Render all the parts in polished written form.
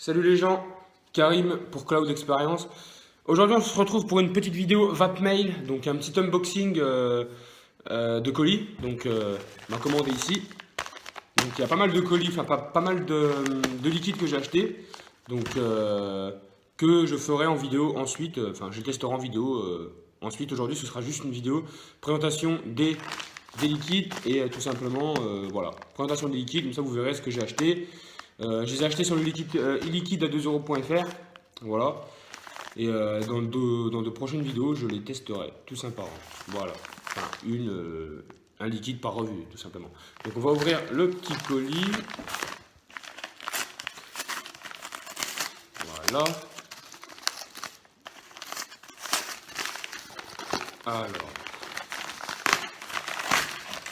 Salut les gens, Karim pour Cloud Experience. Aujourd'hui on se retrouve pour une petite vidéo Vapmail, donc un petit unboxing de colis. Donc ma commande est ici. Donc il y a pas mal de colis, enfin pas mal de liquide que j'ai acheté. Donc que je ferai en vidéo ensuite, enfin je testerai en vidéo ensuite. Aujourd'hui ce sera juste une vidéo présentation des liquides et tout simplement voilà, présentation des liquides, comme ça vous verrez ce que j'ai acheté. Je les ai achetés sur le liquide, e-liquide à 2 €.fr. Voilà. Et dans de prochaines vidéos, je les testerai, tout simplement. Voilà. Enfin, un liquide par revue, tout simplement. Donc on va ouvrir le petit colis. Voilà. Alors.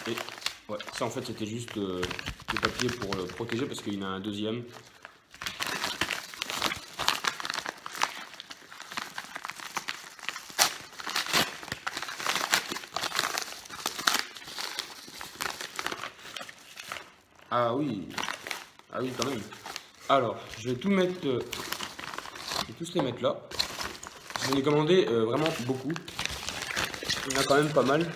Et ouais, ça en fait c'était juste le papier pour le protéger parce qu'il y en a un deuxième. Ah oui, ah oui quand même. Alors, je vais tout mettre, je vais tous les mettre là. J'en ai commandé vraiment beaucoup. Il y en a quand même pas mal.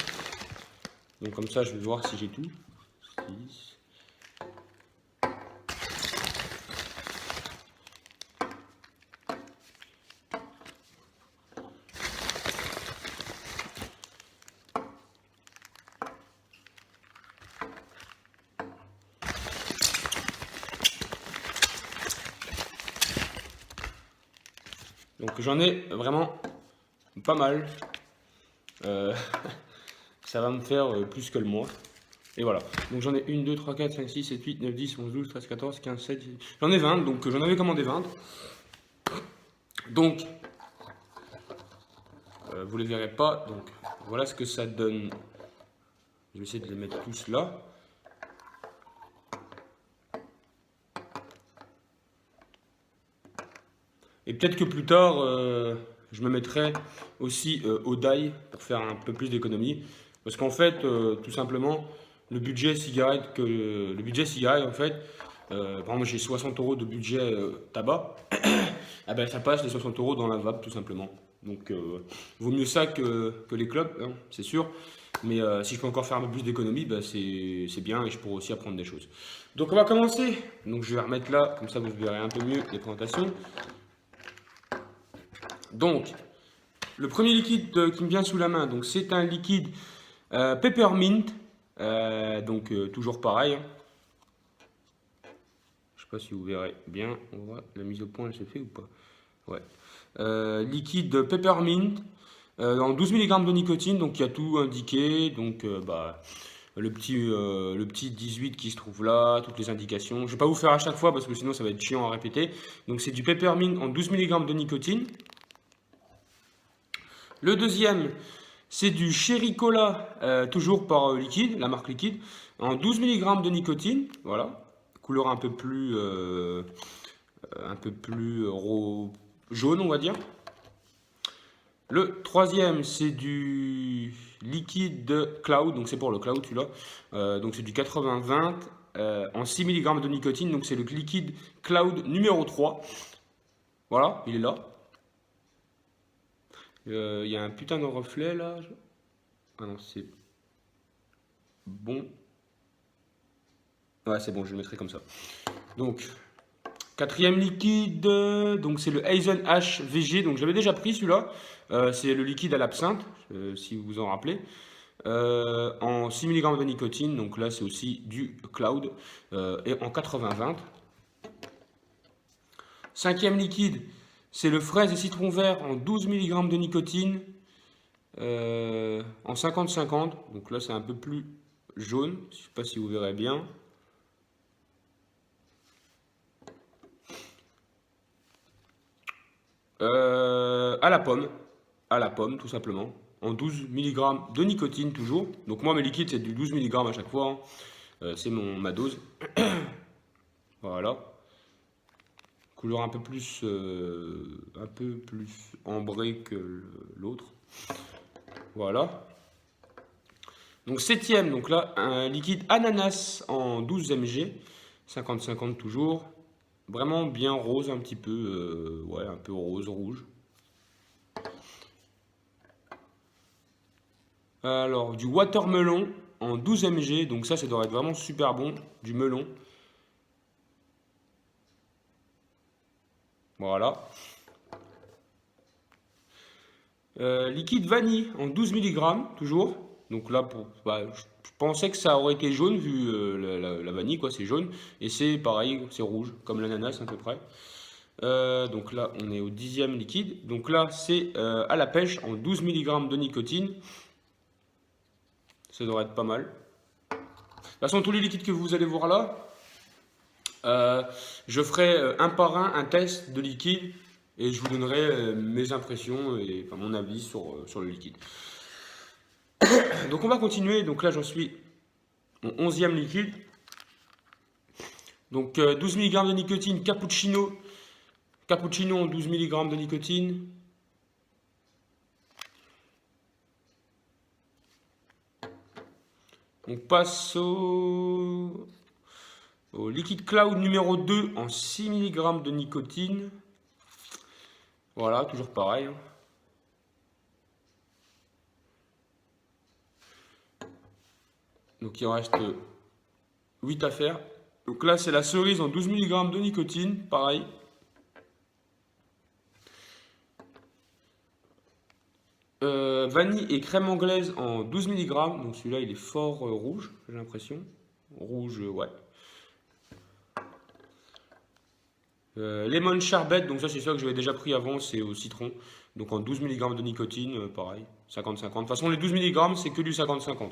Donc comme ça, je vais voir si j'ai tout. 6. Donc j'en ai vraiment pas mal. Ça va me faire plus que le mois. Et voilà. Donc j'en ai 1, 2, 3, 4, 5, 6, 7, 8, 9, 10, 11, 12, 13, 14, 15, 16. J'en ai 20, donc j'en avais commandé 20. Donc, vous les verrez pas. Donc voilà ce que ça donne. Je vais essayer de les mettre tous là. Et peut-être que plus tard, je me mettrai aussi au die pour faire un peu plus d'économie. Parce qu'en fait, tout simplement, le budget cigarette, en fait, par exemple, j'ai 60 € de budget tabac, ah ben, ça passe les 60 € dans la vape, tout simplement. Donc, vaut mieux ça que les clopes, hein, c'est sûr. Mais si je peux encore faire un peu plus d'économie, ben, c'est bien et je pourrais aussi apprendre des choses. Donc, on va commencer. Donc, je vais remettre là, comme ça vous verrez un peu mieux les présentations. Donc, le premier liquide qui me vient sous la main, donc c'est un liquide Peppermint, donc toujours pareil. Hein. Je sais pas si vous verrez bien, on voit la mise au point elle se fait ou pas. Ouais. Liquide Peppermint en 12 mg de nicotine, donc il y a tout indiqué, donc le petit 18 qui se trouve là, toutes les indications. Je ne vais pas vous faire à chaque fois parce que sinon ça va être chiant à répéter. Donc c'est du Peppermint en 12 mg de nicotine. Le deuxième, c'est du Cherry Cola, toujours par liquide, la marque liquide, en 12 mg de nicotine, voilà, couleur un peu plus jaune, on va dire. Le troisième, c'est du liquide de Cloud, donc c'est pour le Cloud celui-là, donc c'est du 80-20 en 6 mg de nicotine, donc c'est le liquide Cloud numéro 3, voilà, il est là. Il y a un putain de reflet là. Ah non, c'est bon. Ouais, c'est bon, je le mettrai comme ça. Donc, quatrième liquide, donc c'est le Eisen H VG. Donc, j'avais déjà pris celui-là. C'est le liquide à l'absinthe, si vous vous en rappelez. En 6 mg de nicotine. Donc là, c'est aussi du Cloud. Et en 80-20. Cinquième liquide, c'est le fraise et citron vert en 12 mg de nicotine. En 50-50, donc là c'est un peu plus jaune, je ne sais pas si vous verrez bien. À la pomme tout simplement, en 12 mg de nicotine toujours. Donc moi mes liquides c'est du 12 mg à chaque fois, hein. C'est ma dose. Voilà. Couleur un peu plus ambrée que l'autre. Voilà. Donc septième, donc là, un liquide ananas en 12 mg, 50-50 toujours. vraiment bien rose un petit peu, ouais, un peu rose, rouge. Alors, du watermelon en 12 mg, donc ça doit être vraiment super bon, du melon. Voilà. Liquide vanille en 12 mg, toujours. Donc là, je pensais que ça aurait été jaune vu la vanille, quoi, c'est jaune. Et c'est pareil, c'est rouge, comme l'ananas à peu près. Donc là, on est au 10e liquide. Donc là, c'est à la pêche en 12 mg de nicotine. Ça devrait être pas mal. De toute façon, tous les liquides que vous allez voir là, je ferai un par un test de liquide et je vous donnerai mes impressions et enfin, mon avis sur le liquide. Donc on va continuer. Donc là, j'en suis au 11e liquide. Donc 12 mg de nicotine, cappuccino. Cappuccino en 12 mg de nicotine. On passe au liquide cloud numéro 2 en 6 mg de nicotine. Voilà, toujours pareil. Donc il en reste 8 à faire. Donc là, c'est la cerise en 12 mg de nicotine, pareil. Vanille et crème anglaise en 12 mg. Donc celui-là, il est fort rouge, j'ai l'impression. Rouge, ouais. Lemon sherbet, donc ça c'est ça que j'avais déjà pris avant, c'est au citron. Donc en 12 mg de nicotine, pareil, 50-50. De toute façon, les 12 mg, c'est que du 50-50.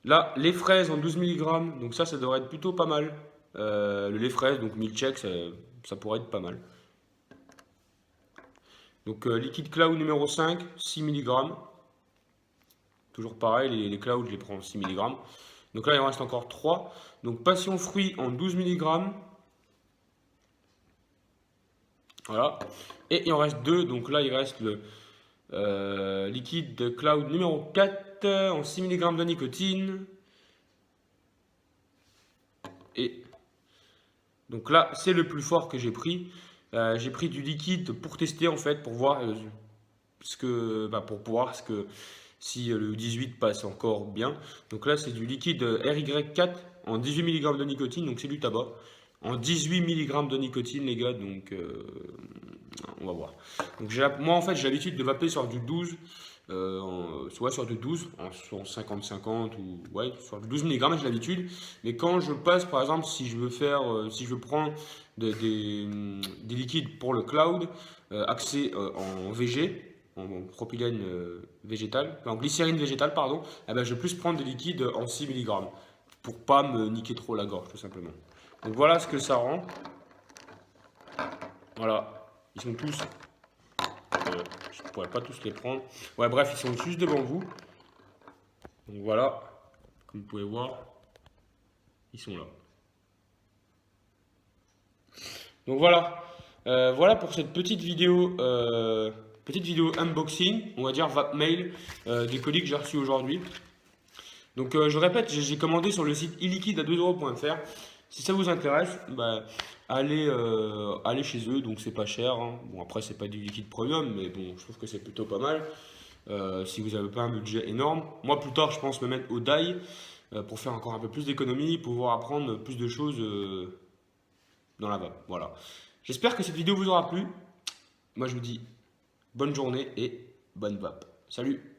Là, les fraises en 12 mg, donc ça devrait être plutôt pas mal. Le lait fraise, donc milkshake, ça pourrait être pas mal. Donc liquide cloud numéro 5, 6 mg. Toujours pareil, les clouds, je les prends en 6 mg. Donc là, il en reste encore 3. Donc passion fruit en 12 mg. Voilà. Et il en reste 2. Donc là, il reste le liquide cloud numéro 4 en 6 mg de nicotine. Et donc là, c'est le plus fort que j'ai pris. J'ai pris du liquide pour tester en fait, pour voir si le 18 passe encore bien. Donc là, c'est du liquide RY4 en 18 mg de nicotine, donc c'est du tabac. En 18 mg de nicotine, les gars, donc on va voir. Donc moi, en fait, j'ai l'habitude de vaper sur du 12, soit sur du 12, en 50-50 ou ouais, sur du 12 mg, j'ai l'habitude. Mais quand je passe, par exemple, si je veux prendre des liquides pour le cloud, axé en VG, en propylène végétal, en glycérine végétale, pardon, eh ben, je vais plus prendre des liquides en 6 mg pour pas me niquer trop la gorge, tout simplement. Donc voilà ce que ça rend. Voilà, ils sont tous. Je ne pourrais pas tous les prendre. Ouais, bref, ils sont juste devant vous. Donc voilà, comme vous pouvez voir, ils sont là. Donc voilà, voilà pour cette petite vidéo unboxing, on va dire Vapmail, des colis que j'ai reçus aujourd'hui. Donc je répète, j'ai commandé sur le site illiquide@2€.fr. Si ça vous intéresse, bah, allez chez eux, donc c'est pas cher. Hein. Bon, après, c'est pas du liquide premium, mais bon, je trouve que c'est plutôt pas mal. Si vous n'avez pas un budget énorme. Moi, plus tard, je pense me mettre au DAI pour faire encore un peu plus d'économie, pouvoir apprendre plus de choses dans la vape. Voilà. J'espère que cette vidéo vous aura plu. Moi, je vous dis bonne journée et bonne vape. Salut!